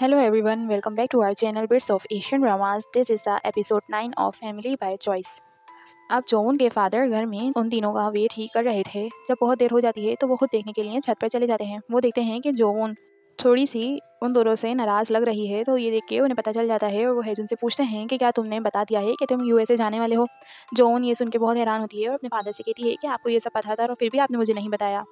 Hello everyone, welcome back to our channel Bits of Asian Dramas. This is the episode 9 of Family by Choice. अब zone के father घर में उन तीनों का वेट ही कर रहे थे। जब बहुत देर हो जाती है तो वो खुद देखने के लिए छत पर चले जाते हैं। वो देखते हैं कि जोन थोड़ी सी उन दोनों से नाराज़ लग रही है, तो ये देख के उन्हें पता चल जाता है और वो हेजुन से पूछते हैं कि क्या तुमने बता दिया है कि तुम यूएसए जाने वाले हो। जोन ये सुन के बहुत हैरान होती है और अपने फादर से कहती है कि आपको ये सब पता था और फिर भी आपने मुझे नहीं बताया।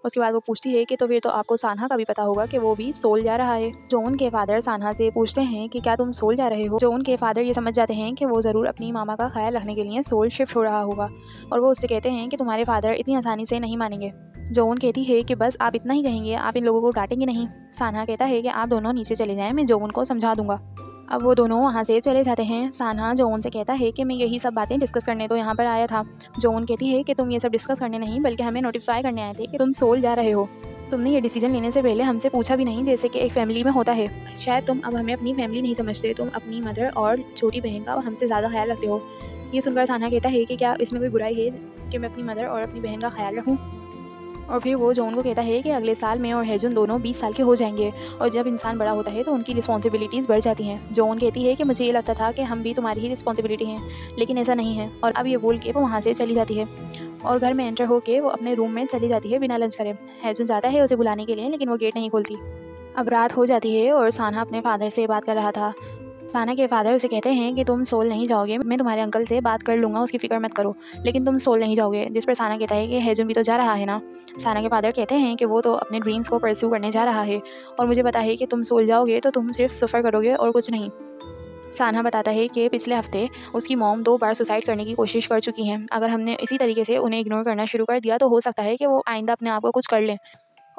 उसके बाद वो पूछती है कि तो फिर तो आपको सान्हा का भी पता होगा कि वो भी सोल जा रहा है। जोन के फादर सान्हा से पूछते हैं कि क्या तुम सोल जा रहे हो। जोन के फादर ये समझ जाते हैं कि वो ज़रूर अपनी मामा का ख्याल रखने के लिए सोल शिफ्ट हो रहा होगा और वो उससे कहते हैं कि तुम्हारे फादर इतनी आसानी से नहीं मानेंगे। जोन कहती है कि बस आप इतना ही कहेंगे, आप इन लोगों को डांटेंगे नहीं। सान्हा कहता है कि आप दोनों नीचे चले जाएं, मैं जोन को समझा दूंगा। अब वो दोनों वहाँ से चले जाते हैं। सान्हा जोन से कहता है कि मैं यही सब बातें डिस्कस करने तो यहाँ पर आया था। जोन कहती है कि तुम ये सब डिस्कस करने नहीं बल्कि हमें नोटिफाई करने आए थे कि तुम सोल जा रहे हो। तुमने ये डिसीजन लेने से पहले हमसे पूछा भी नहीं, जैसे कि एक फैमिली में होता है। शायद तुम अब हमें अपनी फैमिली नहीं समझते, तुम अपनी मदर और छोटी बहन का हमसे ज़्यादा ख्याल रखते हो। ये सुनकर सान्हा कहता है कि क्या इसमें कोई बुराई है कि मैं अपनी मदर और अपनी बहन का ख्याल रखूँ। और फिर वो जोन को कहता है कि अगले साल मैं और हेजुन दोनों 20 साल के हो जाएंगे और जब इंसान बड़ा होता है तो उनकी रिस्पॉन्सिबिलिटीज़ बढ़ जाती हैं। जोन कहती है कि मुझे ये लगता था कि हम भी तुम्हारी ही रिस्पॉन्सिबिलिटी हैं, लेकिन ऐसा नहीं है। और अब ये बोल के वो वहाँ से चली जाती है और घर में एंटर होके वो अपने रूम में चली जाती है बिना लंच करे। हेजुन जाता है उसे बुलाने के लिए, लेकिन वो गेट नहीं खोलती। अब रात हो जाती है और सान्हा अपने फादर से बात कर रहा था। साना के फादर उसे कहते हैं कि तुम सोल नहीं जाओगे, मैं तुम्हारे अंकल से बात कर लूँगा, उसकी फ़िक्र मत करो, लेकिन तुम सोल नहीं जाओगे। जिस पर साना कहता है कि हेजुन भी तो जा रहा है ना। साना के फादर कहते हैं कि वो तो अपने ड्रीम्स को परस्यू करने जा रहा है और मुझे पता है कि तुम सोल जाओगे तो तुम सिर्फ सफ़र करोगे और कुछ नहीं। साना बताता है कि पिछले हफ्ते उसकी मॉम 2 बार सुसाइड करने की कोशिश कर चुकी हैं। अगर हमने इसी तरीके से उन्हें इग्नोर करना शुरू कर दिया तो हो सकता है कि वो आइंदा अपने आप को कुछ कर लें,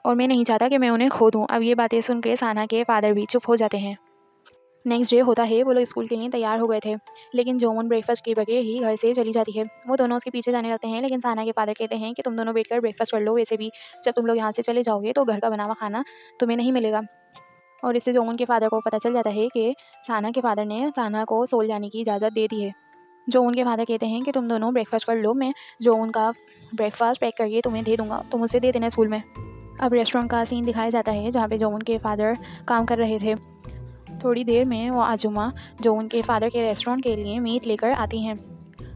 और मैं नहीं चाहता कि मैं उन्हें खो दूँ। अब ये बातें सुन के साना के फादर भी चुप हो जाते हैं। नेक्स्ट डे होता है, वो लोग स्कूल के लिए तैयार हो गए थे, लेकिन जोमन ब्रेकफास्ट के बगैर ही घर से चली जाती है। वो दोनों उसके पीछे जाने लगते हैं, लेकिन साना के फादर कहते हैं कि तुम दोनों बैठकर ब्रेकफास्ट कर लो, वैसे भी जब तुम लोग यहाँ से चले जाओगे तो घर का बना हुआ खाना तुम्हें नहीं मिलेगा। और इससे जोमन के फादर को पता चल जाता है कि साना के फादर ने साना को सोल जाने की इजाज़त दे दी है। जोमन के फादर कहते हैं कि तुम दोनों ब्रेकफास्ट कर लो, मैं जोमन का ब्रेकफास्ट पैक करके तुम्हें दे दूँगा, तुम उसे दे देना स्कूल में। अब रेस्टोरेंट का सीन दिखाया जाता है जहाँ पे जोमन के फादर काम कर रहे थे। थोड़ी देर में वो आजुमा जो उनके फादर के रेस्टोरेंट के लिए मीट लेकर आती हैं।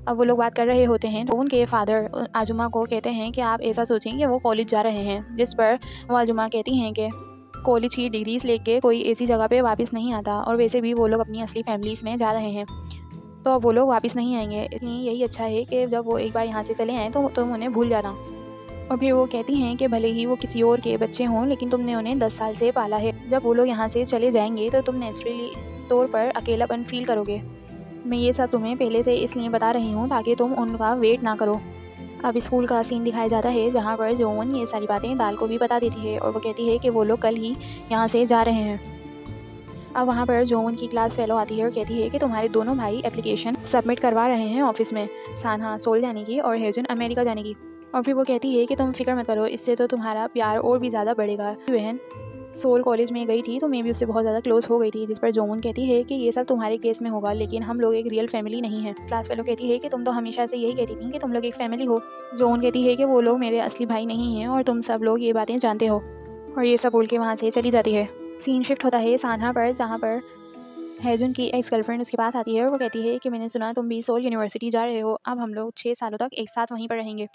अब वो लोग बात कर रहे होते हैं तो उनके फादर आजुमा को कहते हैं कि आप ऐसा सोचें कि वो कॉलेज जा रहे हैं, जिस पर वो आजुमा कहती हैं कि कॉलेज की डिग्रीज लेके कोई ऐसी जगह पे वापस नहीं आता और वैसे भी वो लोग अपनी असली फैमिलीज़ में जा रहे हैं, तो अब वो लोग वापस नहीं आएंगे, इसलिए यही अच्छा है कि जब वो एक बार यहाँ से चले आएँ तो तुम उन्हें भूल जाना। और फिर वो कहती हैं कि भले ही वो किसी और के बच्चे हों, लेकिन तुमने उन्हें 10 साल से पाला है। जब वो लोग यहाँ से चले जाएंगे तो तुम नेचुरली तौर पर अकेलापन फील करोगे। मैं ये सब तुम्हें पहले से इसलिए बता रही हूँ ताकि तुम उनका वेट ना करो। अब स्कूल का सीन दिखाया जाता है जहाँ पर जोन ये सारी बातें दाल को भी बता देती है और वो कहती है कि वो लोग कल ही यहाँ से जा रहे हैं। अब वहाँ पर जोन की क्लास फेलो आती है और कहती है कि तुम्हारे दोनों भाई एप्लीकेशन सबमिट करवा रहे हैं ऑफिस में, सान्हा सोल जाने की और हेजुन अमेरिका जाने की। और फिर वो कहती है कि तुम फिक्र मत करो, इससे तो तुम्हारा प्यार और भी ज़्यादा बढ़ेगा। बहन सोल कॉलेज में गई थी तो मैं भी उससे बहुत ज़्यादा क्लोज हो गई थी, जिस पर जोमन कहती है कि ये सब तुम्हारे केस में होगा, लेकिन हम लोग एक रियल फैमिली नहीं है। क्लास फेलो कहती है कि तुम तो हमेशा से यही कहती थी कि तुम लोग एक फैमिली हो। जोमन कहती है कि वो लोग मेरे असली भाई नहीं हैं और तुम सब लोग ये बातें जानते हो, और ये सब बोल के वहाँ से चली जाती है। सीन शिफ्ट होता है सान्हा पर, जहाँ पर हेजुन की एक्स गर्लफ्रेंड उसके पास आती है और वो कहती है कि मैंने सुना तुम भी सोल यूनिवर्सिटी जा रहे हो, अब हम लोग 6 सालों तक एक साथ वहीं पर रहेंगे।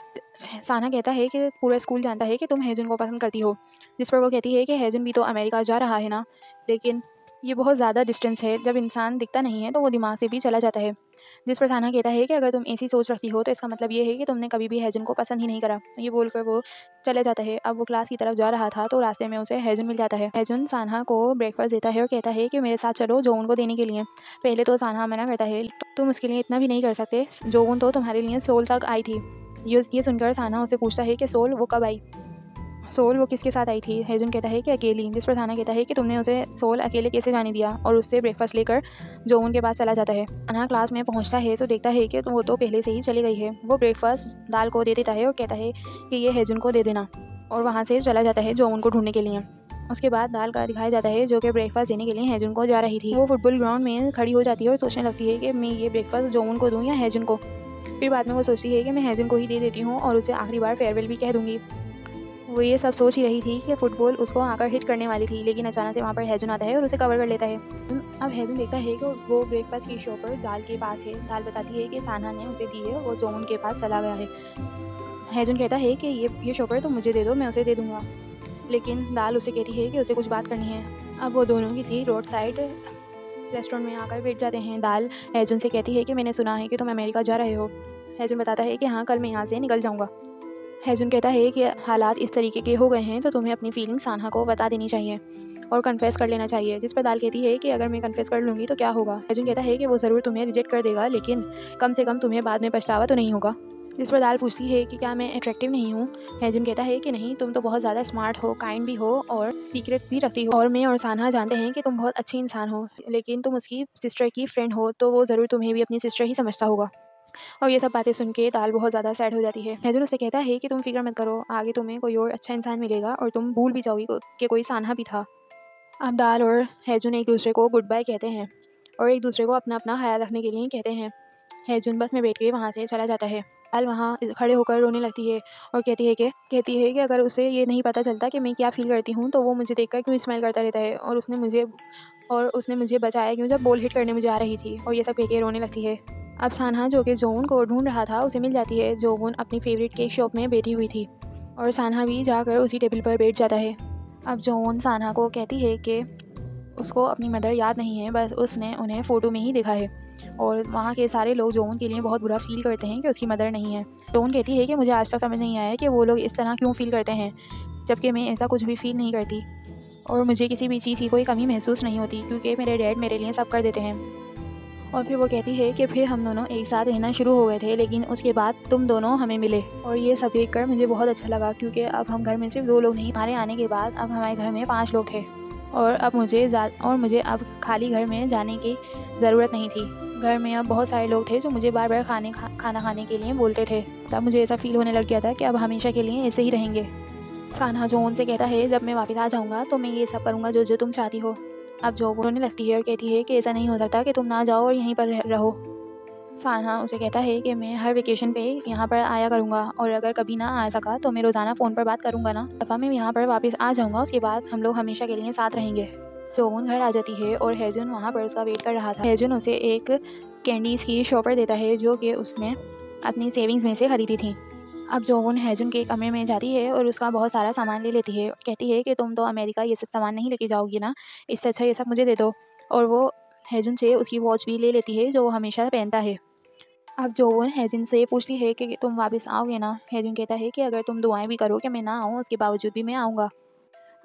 साना कहता है कि पूरा स्कूल जानता है कि तुम हेजुन को पसंद करती हो, जिस पर वो कहती है कि हेजुन भी तो अमेरिका जा रहा है ना, लेकिन ये बहुत ज़्यादा डिस्टेंस है, जब इंसान दिखता नहीं है तो वो दिमाग से भी चला जाता है। जिस पर साना कहता है कि अगर तुम ऐसी सोच रखती हो तो इसका मतलब ये है कि तुमने कभी भी हेजुन को पसंद ही नहीं करा। ये बोलकर वो चले जाता है। अब वो क्लास की तरफ जा रहा था तो रास्ते में उसे हेजुन मिल जाता है। हेजुन सान्हा को ब्रेकफास्ट देता है और कहता है कि मेरे साथ चलो जोन को देने के लिए। पहले तो सान्हा मना करता है, तुम उसके लिए इतना भी नहीं कर सकते, जोन तो तुम्हारे लिए सोल तक आई थी। ये सुनकर सान्हा उसे पूछता है कि सोल वो कब आई, सोल वो किसके साथ आई थी। हेजुन कहता है कि अकेली। जिस पर साना कहता है कि तुमने उसे सोल अकेले कैसे जाने दिया, और उससे ब्रेकफास्ट लेकर जोन के पास चला जाता है। साना क्लास में पहुंचता है तो देखता है कि वो तो पहले से ही चली गई है। वो ब्रेकफास्ट दाल को दे देता है और कहता है कि ये हेजुन को दे देना, और वहाँ से चला जाता है जोन को ढूंढने के लिए। उसके बाद दाल का दिखाया जाता है जो कि ब्रेकफास्ट देने के लिए हेजुन को जा रही थी। वो फुटबॉल ग्राउंड में खड़ी हो जाती है और सोचने लगती है कि मैं ये ब्रेकफास्ट जोन को दूँ या हेजुन को। फिर बाद में वो सोचती है कि मैं हेजुन को ही दे देती हूँ और उसे आखिरी बार फेयरवेल भी कह दूँगी। वो ये सब सोच ही रही थी कि फुटबॉल उसको आकर हिट करने वाली थी, लेकिन अचानक से वहाँ पर हैजुन आता है और उसे कवर कर लेता है। अब हैजुन देखता है कि वो ब्रेकफास्ट की शॉप पर दाल के पास है। दाल बताती है कि सान्हा ने उसे दी है, वो जोन के पास चला गया है। हैजुन कहता है कि ये शॉपर तो मुझे दे दो, मैं उसे दे दूँगा, लेकिन दाल उसे कहती है कि उसे कुछ बात करनी है। अब वो दोनों किसी रोड साइड रेस्टोरेंट में आकर बैठ जाते हैं। दाल हैजुन से कहती है कि मैंने सुना है कि तुम अमेरिका जा रहे हो। हैजुन बताता है कि हाँ, कल मैं यहाँ से निकल जाऊँगा। हैजुन कहता है कि हालात इस तरीके के हो गए हैं तो तुम्हें अपनी फीलिंग सान्हा को बता देनी चाहिए और कन्फेस कर लेना चाहिए। जिस पर दाल कहती है कि अगर मैं कन्फेस कर लूँगी तो क्या होगा। हैजुन कहता है कि वो ज़रूर तुम्हें रिजेक्ट कर देगा, लेकिन कम से कम तुम्हें बाद में पछतावा तो नहीं होगा। जिस पर दाल पूछती है कि क्या मैं अट्रैक्टिव नहीं हूँ। हैजुन कहता है कि नहीं, तुम तो बहुत ज़्यादा स्मार्ट हो, काइंड भी हो और सीक्रेट्स भी रखती हो, और मैं और सान्हा जानते हैं कि तुम बहुत अच्छी इंसान हो, लेकिन तुम उसकी सिस्टर की फ्रेंड हो तो वो ज़रूर तुम्हें भी अपनी सिस्टर ही समझता होगा। और ये सब बातें सुन के दाल बहुत ज़्यादा सैड हो जाती है। हैजुन उससे कहता है कि तुम फिक्र मत करो, आगे तुम्हें कोई और अच्छा इंसान मिलेगा और तुम भूल भी जाओगी कि कोई सान्हा भी था। अब दाल और हैजुन एक दूसरे को गुड बाय कहते हैं और एक दूसरे को अपना अपना ख्याल रखने के लिए कहते हैं। हैजुन बस में बैठ के वहाँ से चला जाता है। दाल वहाँ खड़े होकर रोने लगती है और कहती है कि अगर उसे ये नहीं पता चलता कि मैं क्या फ़ील करती हूँ तो वो मुझे देखकर क्यों स्माइल करता रहता है, और उसने मुझे बचाया क्यों जब बॉल हिट करने मुझे आ रही थी, और ये सब कह के रोने लगती है। अब सान्हा, जो कि जोन को ढूंढ रहा था, उसे मिल जाती है। जोन अपनी फेवरेट केक शॉप में बैठी हुई थी और सान्हा भी जाकर उसी टेबल पर बैठ जाता है। अब जोन सान्हा को कहती है कि उसको अपनी मदर याद नहीं है, बस उसने उन्हें फ़ोटो में ही देखा है, और वहाँ के सारे लोग जोन के लिए बहुत बुरा फील करते हैं कि उसकी मदर नहीं है। जोन कहती है कि मुझे आज तक समझ नहीं आया कि वो लोग इस तरह क्यों फील करते हैं, जबकि मैं ऐसा कुछ भी फील नहीं करती और मुझे किसी भी चीज़ की कोई कमी महसूस नहीं होती, क्योंकि मेरे डैड मेरे लिए सब कर देते हैं। और फिर वो कहती है कि फिर हम दोनों एक साथ रहना शुरू हो गए थे, लेकिन उसके बाद तुम दोनों हमें मिले, और ये सब देखकर मुझे बहुत अच्छा लगा, क्योंकि अब हम घर में सिर्फ 2 लोग नहीं, हमारे आने के बाद अब हमारे घर में 5 लोग थे, और मुझे अब खाली घर में जाने की ज़रूरत नहीं थी। घर में अब बहुत सारे लोग थे जो मुझे बार बार खाना खाने के लिए बोलते थे। तब मुझे ऐसा फील होने लग गया था कि अब हमेशा के लिए ऐसे ही रहेंगे। सान्हा जोन से कहता है, जब मैं वापस आ जाऊँगा तो मैं ये सब करूँगा जो जो तुम चाहती हो। अब जो रोने लगती है और कहती है कि ऐसा नहीं हो सकता कि तुम ना जाओ और यहीं पर रहो। सान्हा उसे कहता है कि मैं हर वेकेशन पे यहाँ पर आया करूँगा, और अगर कभी ना आ सका तो मैं रोज़ाना फ़ोन पर बात करूँगा ना। दफ़ा मैं यहाँ पर वापस आ जाऊँगा, उसके बाद हम लोग हमेशा के लिए साथ रहेंगे। जोन घर आ जाती है और हैजुन वहाँ पर उसका वेट कर रहा था। हैजुन उसे एक कैंडीज़ की शॉपर देता है जो कि उसने अपनी सेविंग्स में से खरीदी थी। अब जोन हैजुन के कमरे में जाती है और उसका बहुत सारा सामान ले लेती है। कहती है कि तुम तो अमेरिका ये सब सामान नहीं लेके जाओगी ना, इससे अच्छा ये सब मुझे दे दो। और वो हैजुन से उसकी वॉच भी ले लेती है जो वो हमेशा पहनता है। अब जोन हैजुन से पूछती है कि तुम वापस आओगे ना। हैजुन कहता है कि अगर तुम दुआएं भी करो कि मैं ना आऊँ, उसके बावजूद भी मैं आऊँगा।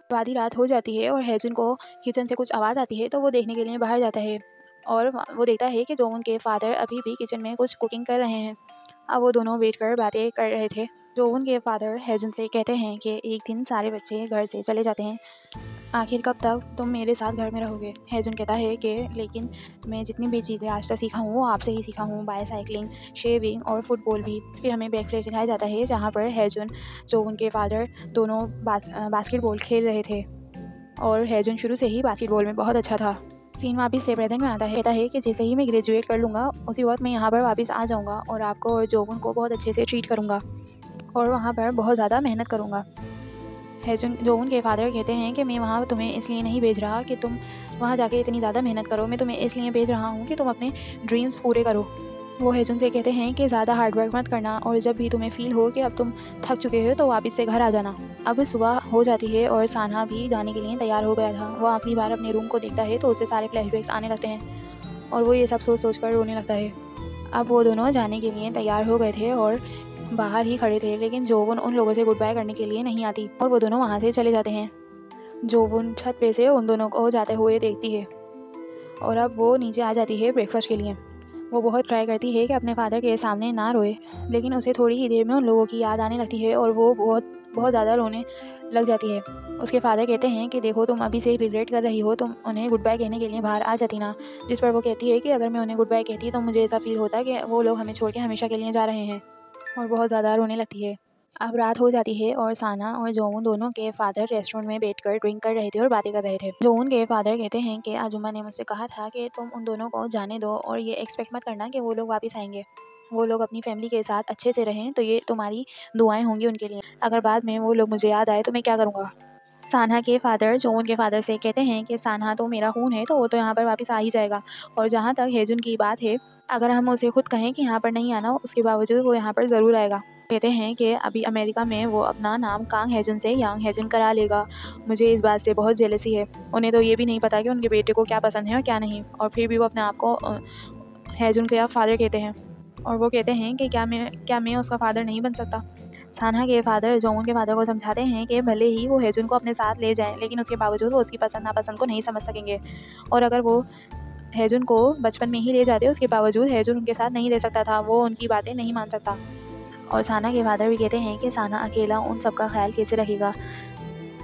आधी रात हो जाती है और हैजुन को किचन से कुछ आवाज़ आती है, तो वो देखने के लिए बाहर जाता है और वो देखता है कि जोन के फादर अभी भी किचन में कुछ कुकिंग कर रहे हैं। अब वो दोनों बैठ कर बातें कर रहे थे। जोन के फादर हैजुन से कहते हैं कि एक दिन सारे बच्चे घर से चले जाते हैं, आखिर कब तक तुम मेरे साथ घर में रहोगे। हैजुन कहता है कि लेकिन मैं जितनी भी चीज़ें आज तक सीखा हूँ वो आपसे ही सीखा हूँ, बाईसाइकिलिंग, शेविंग और फुटबॉल भी। फिर हमें बैकफ्लिप सिखाया जाता है, जहाँ पर हैजुन, जोन के फादर दोनों बास्केटबॉल खेल रहे थे, और हैजुन शुरू से ही बास्केटबॉल में बहुत अच्छा था। सीन वापस से प्रेजेंट में आता है। कहता है कि जैसे ही मैं ग्रेजुएट कर लूँगा उसी वक्त मैं यहाँ पर वापस आ जाऊँगा और आपको और जोन को बहुत अच्छे से ट्रीट करूँगा और वहाँ पर बहुत ज़्यादा मेहनत करूँगा। जोन के फादर कहते हैं कि मैं वहाँ तुम्हें इसलिए नहीं भेज रहा कि तुम वहाँ जाके इतनी ज़्यादा मेहनत करो, मैं तुम्हें इसलिए भेज रहा हूँ कि तुम अपने ड्रीम्स पूरे करो। वो हैजुन से कहते हैं कि ज़्यादा हार्ड वर्क मत करना, और जब भी तुम्हें फील हो कि अब तुम थक चुके हो तो वापस से घर आ जाना। अब सुबह हो जाती है और सान्हा भी जाने के लिए तैयार हो गया था। वो आखिरी बार अपने रूम को देखता है तो उसे सारे फ्लैशबैक्स आने लगते हैं और वो ये सब सोच कर रोने लगता है। अब वो दोनों जाने के लिए तैयार हो गए थे और बाहर ही खड़े थे, लेकिन जोवन उन लोगों से गुड बाय करने के लिए नहीं आती और वो दोनों वहाँ से चले जाते हैं। जोवन छत पे से उन दोनों को जाते हुए देखती है और अब वो नीचे आ जाती है ब्रेकफास्ट के लिए। वो बहुत ट्राई करती है कि अपने फादर के सामने ना रोए, लेकिन उसे थोड़ी ही देर में उन लोगों की याद आने लगती है और वो बहुत बहुत ज़्यादा रोने लग जाती है। उसके फादर कहते हैं कि देखो, तुम अभी से रिग्रेट कर रही हो, तुम उन्हें गुड बाय कहने के लिए बाहर आ जाती ना। जिस पर वो कहती है कि अगर मैं उन्हें गुड बाय कहती तो मुझे ऐसा फील होता कि वो लोग हमें छोड़ के हमेशा के लिए जा रहे हैं, और बहुत ज़्यादा रोने लगती है। अब रात हो जाती है और साना और जोन दोनों के फादर रेस्टोरेंट में बैठकर ड्रिंक कर रहे थे और बातें कर रहे थे। जोन के फादर कहते हैं कि आजुमा ने मुझसे कहा था कि तुम उन दोनों को जाने दो और ये एक्सपेक्ट मत करना कि वो लोग वापस आएंगे। वो लोग अपनी फैमिली के साथ अच्छे से रहें तो ये तुम्हारी दुआएं होंगी उनके लिए। अगर बाद में वो लोग मुझे याद आए तो मैं क्या करूँगा। सानहा के फादर जोन के फादर से कहते हैं कि सानहा तो मेरा खून है, तो वो तो यहाँ पर वापस आ ही जाएगा। और जहाँ तक हेजुन की बात है, अगर हम उसे खुद कहें कि यहाँ पर नहीं आना, उसके बावजूद वो यहाँ पर ज़रूर आएगा। कहते हैं कि अभी अमेरिका में वो अपना नाम कांग हेजुन से यांग हेजुन करा लेगा। मुझे इस बात से बहुत जेलसी है। उन्हें तो ये भी नहीं पता कि उनके बेटे को क्या पसंद है और क्या नहीं, और फिर भी वो अपने आप को हेजुन का फादर कहते हैं। और वो कहते हैं कि क्या मैं उसका फादर नहीं बन सकता। सानहा के फादर जोन के फादर को समझाते हैं कि भले ही वो हेजुन को अपने साथ ले जाएं, लेकिन उसके बावजूद वो उसकी पसंद नापसंद को नहीं समझ सकेंगे। और अगर वो हेजुन को बचपन में ही ले जाते, उसके बावजूद हेजुन उनके साथ नहीं रह सकता था, वो उनकी बातें नहीं मान सकता। और सानहा के फादर भी कहते हैं कि सानहा अकेला उन सबका ख्याल कैसे रखेगा।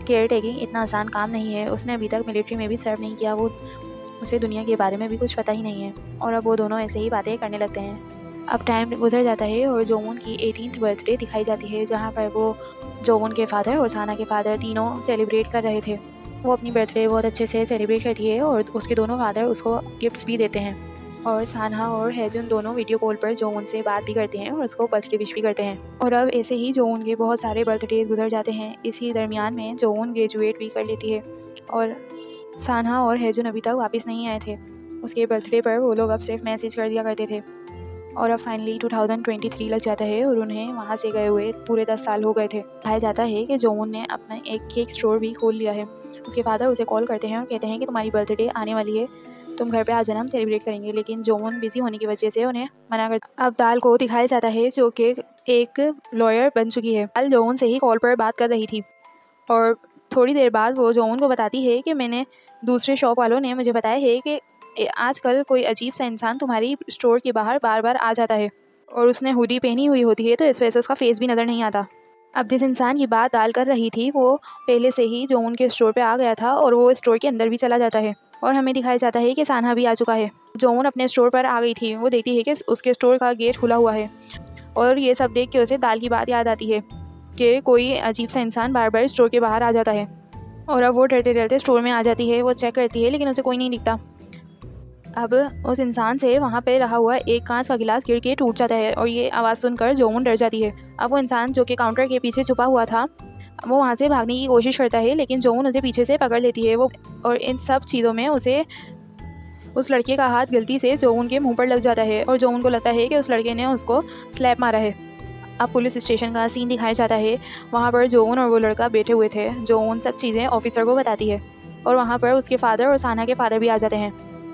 केयर टेकिंग इतना आसान काम नहीं है। उसने अभी तक मिलिट्री में भी सर्व नहीं किया, उसे दुनिया के बारे में भी कुछ पता ही नहीं है। और अब वो दोनों ऐसे ही बातें करने लगते हैं। अब टाइम गुजर जाता है और जोवन की 18th बर्थडे दिखाई जाती है, जहाँ पर वो जोवन के फादर और साना के फादर तीनों सेलिब्रेट कर रहे थे। वो अपनी बर्थडे बहुत अच्छे से सेलिब्रेट करती है और उसके दोनों फादर उसको गिफ्ट्स भी देते हैं। और सानहा और हेजुन दोनों वीडियो कॉल पर जोवन से बात भी करते हैं और उसको बर्थडे विश भी करते हैं। और अब ऐसे ही जोवन के बहुत सारे बर्थडे गुजर जाते हैं। इसी दरमियान में जोवन ग्रेजुएट भी कर लेती है और सानहा और हेजुन अभी तक वापस नहीं आए थे। उसके बर्थडे पर वो लोग अब सिर्फ मैसेज कर दिया करते थे। और अब फाइनली 2023 लग जाता है और उन्हें वहाँ से गए हुए पूरे 10 साल हो गए थे। कहा जाता है कि जोवन ने अपना एक केक स्टोर भी खोल लिया है। उसके फादर उसे कॉल करते हैं और कहते हैं कि तुम्हारी बर्थडे आने वाली है, तुम घर पे आ जाना, हम सेलिब्रेट करेंगे। लेकिन जोवन बिजी होने की वजह से उन्हें मना कर। अब दाल को दिखाया जाता है जो कि एक लॉयर बन चुकी है। दाल जोवन से ही कॉल पर बात कर रही थी और थोड़ी देर बाद वो जोवन को बताती है कि मैंने दूसरे शॉप वालों ने मुझे बताया है कि आजकल कोई अजीब सा इंसान तुम्हारी स्टोर के बाहर बार बार आ जाता है और उसने हुडी पहनी हुई होती है, तो इस वजह से उसका फेस भी नज़र नहीं आता। अब जिस इंसान की बात दाल कर रही थी वो पहले से ही जोवन के स्टोर पे आ गया था और वो स्टोर के अंदर भी चला जाता है। और हमें दिखाया जाता है कि सानहा भी आ चुका है। जोवन अपने स्टोर पर आ गई थी। वो देखती है कि उसके स्टोर का गेट खुला हुआ है और ये सब देख के उसे दाल की बात याद आती है कि कोई अजीब सा इंसान बार बार स्टोर के बाहर आ जाता है। और अब वो डरते डरते स्टोर में आ जाती है। वो चेक करती है लेकिन उसे कोई नहीं दिखता। अब उस इंसान से वहाँ पे रहा हुआ एक कांच का गिलास गिर के टूट जाता है और ये आवाज़ सुनकर जोवन डर जाती है। अब वो इंसान जो कि काउंटर के पीछे छुपा हुआ था वो वहाँ से भागने की कोशिश करता है, लेकिन जोवन उसे पीछे से पकड़ लेती है। वो और इन सब चीज़ों में उसे उस लड़के का हाथ गलती से जोवन के मुंह पर लग जाता है और जोवन को लगता है कि उस लड़के ने उसको स्लैप मारा है। अब पुलिस स्टेशन का सीन दिखाया जाता है। वहाँ पर जोवन और वो लड़का बैठे हुए थे। जोवन सब चीज़ें ऑफिसर को बताती है और वहाँ पर उसके फादर और सानहा के फादर भी आ जाते हैं।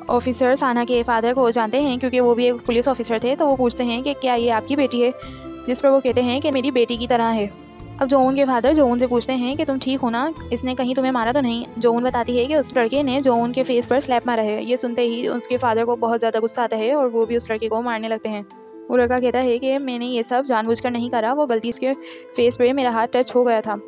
ऑफिसर सानहा के फादर को जानते हैं क्योंकि वो भी एक पुलिस ऑफिसर थे, तो वो पूछते हैं कि क्या ये आपकी बेटी है, जिस पर वो कहते हैं कि मेरी बेटी की तरह है। अब जोवन के फादर जोवन से पूछते हैं कि तुम ठीक हो ना, इसने कहीं तुम्हें मारा तो नहीं। जोवन बताती है कि उस लड़के ने जोवन के फेस पर स्लैप मारा है। ये सुनते ही उसके फादर को बहुत ज़्यादा गुस्सा आता है और वो भी उस लड़के को मारने लगते हैं। वो लड़का कहता है कि मैंने ये सब जानबूझकर नहीं करा, वो गलती से फेस पर मेरा हाथ टच हो गया था।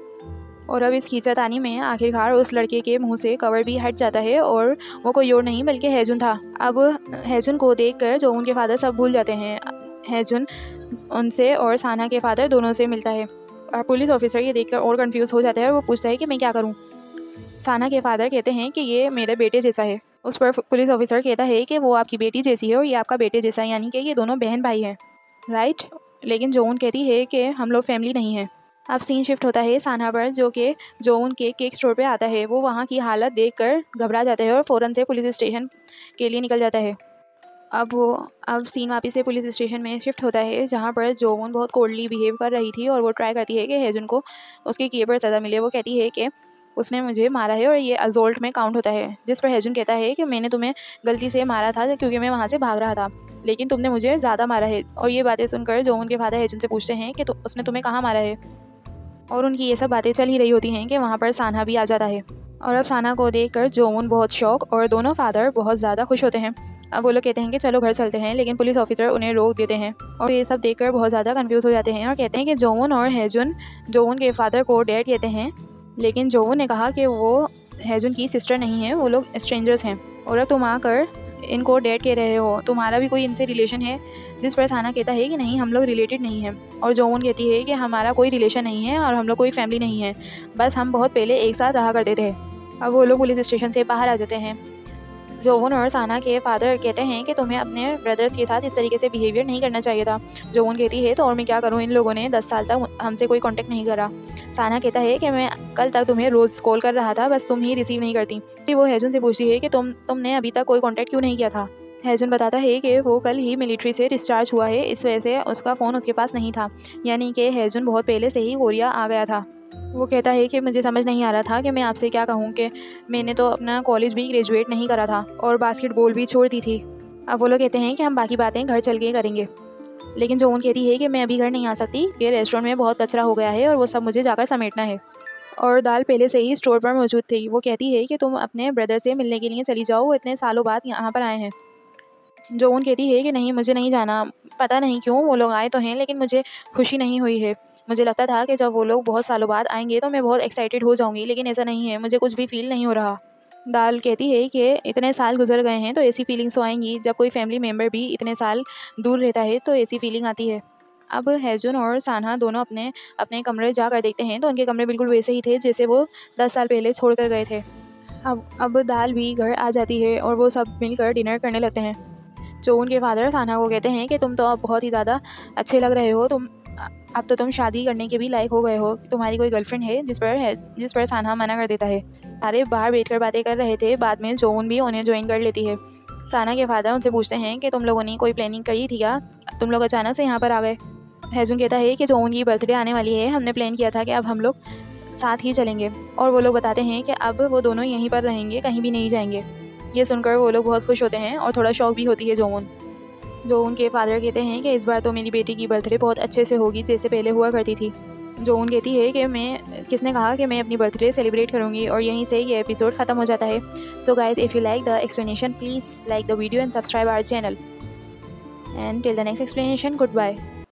और अब इस खींचातानी में आखिरकार उस लड़के के मुंह से कवर भी हट जाता है और वो कोई और नहीं बल्कि हेजुन था। अब हेजुन को देखकर जोवन के फादर सब भूल जाते हैं। हेजुन उनसे और सानहा के फादर दोनों से मिलता है। पुलिस ऑफिसर ये देखकर और कंफ्यूज हो जाता है और वो पूछता है कि मैं क्या करूं। सानहा के फादर कहते हैं कि ये मेरे बेटे जैसा है। उस पर पुलिस ऑफिसर कहता है कि वो आपकी बेटी जैसी है और ये आपका बेटे जैसा है, यानी कि ये दोनों बहन भाई हैं, राइट। लेकिन जोवन कहती है कि हम लोग फैमिली नहीं हैं। अब सीन शिफ्ट होता है सानहा पर, जो कि जोवन के केक स्टोर पे आता है। वो वहाँ की हालत देखकर घबरा जाता है और फ़ौरन से पुलिस स्टेशन के लिए निकल जाता है। अब सीन वापस से पुलिस स्टेशन में शिफ्ट होता है, जहाँ पर जोवन बहुत कोल्डली बिहेव कर रही थी और वो ट्राई करती है कि हेजुन को उसके किए पर सज़ा मिले। वो कहती है कि उसने मुझे मारा है और ये असॉल्ट में काउंट होता है, जिस पर हेजुन कहता है कि मैंने तुम्हें गलती से मारा था क्योंकि मैं वहाँ से भाग रहा था, लेकिन तुमने मुझे ज़्यादा मारा है। और ये बातें सुनकर जोवन के फादर हेजुन से पूछते हैं कि उसने तुम्हें कहाँ मारा है। और उनकी ये सब बातें चल ही रही होती हैं कि वहाँ पर सानहा भी आ जाता है। और अब सानहा को देखकर जोवन बहुत शौक और दोनों फादर बहुत ज़्यादा खुश होते हैं। अब वो लोग कहते हैं कि चलो घर चलते हैं, लेकिन पुलिस ऑफिसर उन्हें रोक देते हैं और ये सब देखकर बहुत ज़्यादा कंफ्यूज हो जाते हैं और कहते हैं कि जोवन और हेजुन जोवन के फादर को डैड कहते हैं, लेकिन जोवन ने कहा कि वो हेजुन की सिस्टर नहीं है, वो लोग स्ट्रेंजर्स हैं और अब तुम आकर इनको डैड कह रहे हो, तुम्हारा भी कोई इनसे रिलेशन है। जिस पर सानहा कहता है कि नहीं, हम लोग रिलेटेड नहीं हैं। और जोवन कहती है कि हमारा कोई रिलेशन नहीं है और हम लोग कोई फैमिली नहीं है, बस हम बहुत पहले एक साथ रहा करते थे। अब वो लोग पुलिस स्टेशन से बाहर आ जाते हैं। जोवोन और साना के फादर कहते हैं कि तुम्हें अपने ब्रदर्स के साथ इस तरीके से बिहेवियर नहीं करना चाहिए था। जोवोन कहती है तो और मैं क्या करूँ, इन लोगों ने 10 साल तक हमसे कोई कांटेक्ट नहीं करा। साना कहता है कि मैं कल तक तुम्हें रोज़ कॉल कर रहा था, बस तुम ही रिसीव नहीं करती। फिर वो हेजुन से पूछती है कि तुमने अभी तक कोई कॉन्टैक्ट क्यों नहीं किया था। हेजुन बताता है कि वो कल ही मिलिट्री से डिस्चार्ज हुआ है, इस वजह से उसका फ़ोन उसके पास नहीं था, यानी कि हेजुन बहुत पहले से ही कोरिया आ गया था। वो कहता है कि मुझे समझ नहीं आ रहा था कि मैं आपसे क्या कहूँ कि मैंने तो अपना कॉलेज भी ग्रेजुएट नहीं करा था और बास्केटबॉल भी छोड़ दी थी। अब वो लोग कहते हैं कि हम बाकी बातें घर चल के करेंगे, लेकिन जोन कहती है कि मैं अभी घर नहीं आ सकती, ये रेस्टोरेंट में बहुत कचरा हो गया है और वो सब मुझे जाकर समेटना है। और दाल पहले से ही स्टोर पर मौजूद थी। वो कहती है कि तुम अपने ब्रदर से मिलने के लिए चली जाओ, वो इतने सालों बाद यहाँ पर आए हैं। जोन कहती है कि नहीं, मुझे नहीं जाना, पता नहीं क्यों वो लोग आए तो हैं लेकिन मुझे खुशी नहीं हुई है। मुझे लगता था कि जब वो लोग बहुत सालों बाद आएंगे तो मैं बहुत एक्साइटेड हो जाऊंगी, लेकिन ऐसा नहीं है, मुझे कुछ भी फील नहीं हो रहा। दाल कहती है कि इतने साल गुजर गए हैं तो ऐसी फीलिंग्स तो आएंगी, जब कोई फैमिली मेम्बर भी इतने साल दूर रहता है तो ऐसी फीलिंग आती है। अब हेजुन और सानहा दोनों अपने अपने कमरे जाकर देखते हैं तो उनके कमरे बिल्कुल वैसे ही थे जैसे वो 10 साल पहले छोड़ कर गए थे। अब दाल भी घर आ जाती है और वो सब मिलकर डिनर करने लगते हैं। जो उनके फादर सानहा को कहते हैं कि तुम तो अब बहुत ही ज़्यादा अच्छे लग रहे हो, अब तो तुम शादी करने के भी लायक हो गए हो। तुम्हारी कोई गर्लफ्रेंड है? जिस पर सानहा मना कर देता है। सारे बाहर बैठकर बातें कर रहे थे, बाद में जोन भी उन्हें ज्वाइन कर लेती है। साना के फादर उनसे पूछते हैं कि तुम लोगों ने कोई प्लानिंग करी थी क्या, तुम लोग अचानक से यहाँ पर आ गए। हेजुन कहता है कि जोन की बर्थडे आने वाली है, हमने प्लान किया था कि अब हम लोग साथ ही चलेंगे, और वो लोग बताते हैं कि अब वो दोनों यहीं पर रहेंगे, कहीं भी नहीं जाएंगे। ये सुनकर वो लोग बहुत खुश होते हैं और थोड़ा शौक भी होती है जो उनके फादर कहते हैं कि इस बार तो मेरी बेटी की बर्थडे बहुत अच्छे से होगी जैसे पहले हुआ करती थी। जोन कहती है कि किसने कहा कि मैं अपनी बर्थडे सेलिब्रेट करूंगी, और यहीं से ये एपिसोड ख़त्म हो जाता है। So guys, if you like the explanation, please like the video and subscribe our channel, and till the next explanation, good bye.